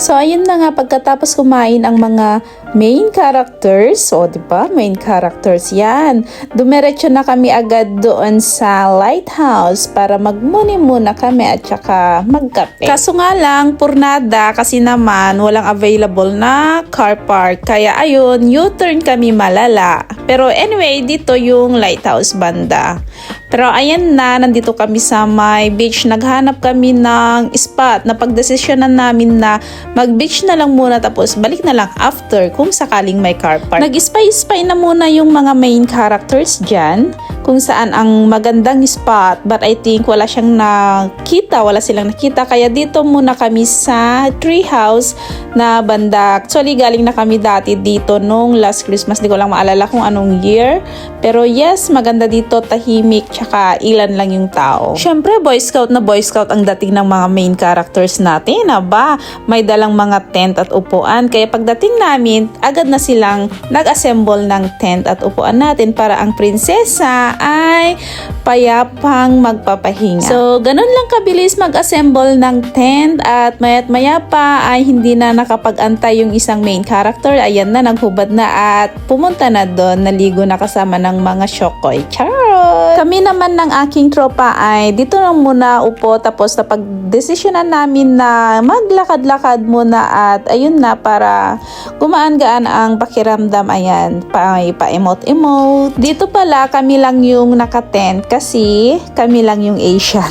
So, ayun na nga, pagkatapos kumain ang mga main characters, so, di ba, main characters yan. Dumiretso na kami agad doon sa lighthouse para magmuni muna kami at saka magkape. Kaso nga lang, purnada kasi naman walang available na car park. Kaya ayun, U-turn kami malala. Pero anyway, dito yung lighthouse banda. Pero ayan na, nandito kami sa may beach. Naghanap kami ng spot na pagdesisyonan namin na mag-beach na lang muna tapos balik na lang after kung sakaling may car park. Nag-spy-spy na muna yung mga main characters dyan kung saan ang magandang spot, but I think wala siyang nakita, wala silang nakita, kaya dito muna kami sa treehouse na banda. Actually, galing na kami dati dito nung last Christmas, di ko lang maalala kung anong year, pero yes, maganda dito, tahimik, tsaka ilan lang yung tao. Syempre, Boy Scout na Boy Scout ang dating ng mga main characters natin, aba, may dalang mga tent at upuan, kaya pagdating namin, agad na silang nag-assemble ng tent at upuan natin para ang prinsesa ay payapang magpapahinga. So, ganun lang kabilis mag-assemble ng tent at maya't maya pa ay hindi na nakapag-antay yung isang main character. Ayan na, naghubad na at pumunta na doon, naligo na kasama ng mga syokoy. Charot! Kami naman ng aking tropa ay dito lang muna upo tapos napag-desisyonan namin na maglakad-lakad muna at ayun na para gumaan-gaan ang pakiramdam. Ayan, pa-emote-emote. Dito pala kami lang yung naka-tent kasi kami lang yung Asian.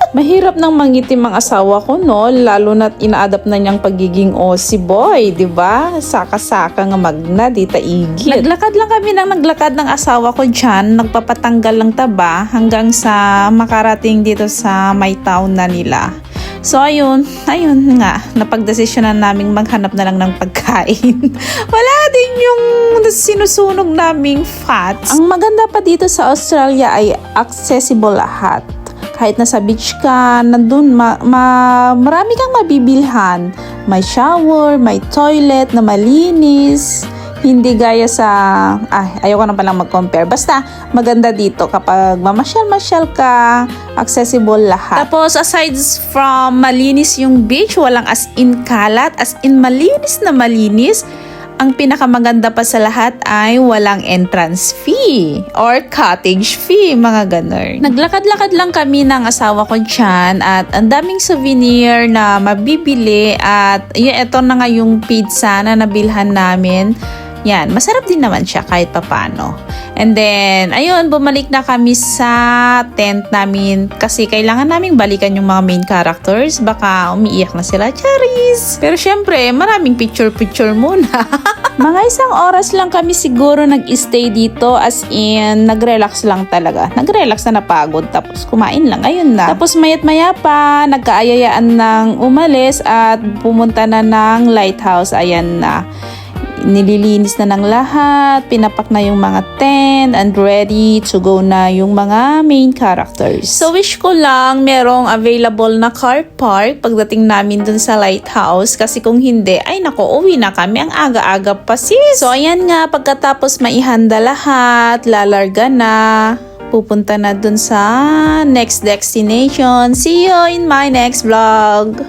Mahirap nang mangitim ang asawa ko, no? Lalo na't ina-adapt na niyang pagiging Aussie boy, di ba? Saka-saka nga magna, di taigil. Naglakad lang kami ng naglakad ng asawa ko dyan. Nagpapatanggal lang taba hanggang sa makarating dito sa may town na nila. So, ayun nga, napagdesisyonan naming maghanap na lang ng pagkain. Wala din yung sinusunog naming fats. Ang maganda pa dito sa Australia ay accessible lahat. Kahit nasa beach ka, nandun, marami kang mabibilhan. May shower, may toilet na malinis. Hindi gaya sa, ayoko na palang mag-compare. Basta, maganda dito kapag mamasyal-masyal ka, accessible lahat. Tapos, aside from malinis yung beach, walang as in kalat, as in malinis na malinis. Ang pinakamaganda pa sa lahat ay walang entrance fee or cottage fee, mga ganun. Naglakad-lakad lang kami ng asawa ko dyan at ang daming souvenir na mabibili at ito na nga yung pizza na nabilhan namin. Yan, masarap din naman siya kahit papano. And then, ayun, bumalik na kami sa tent namin kasi kailangan naming balikan yung mga main characters. Baka umiiyak na sila, charis! Pero syempre, maraming picture-picture muna. Mga isang oras lang kami siguro nag-stay dito as in, nag-relax lang talaga. Nag-relax na napagod tapos kumain lang, ayun na. Tapos mayat maya pa, nagkaayayaan ng umalis at pumunta na ng lighthouse, ayan na. Nililinis na ng lahat, pinapak na yung mga tent, and ready to go na yung mga main characters. So wish ko lang merong available na car park pagdating namin dun sa lighthouse kasi kung hindi, ay nako, uwi na kami ang aga-aga pa sis. So ayan nga, pagkatapos maihanda lahat, lalarga na. Pupunta na dun sa next destination. See you in my next vlog!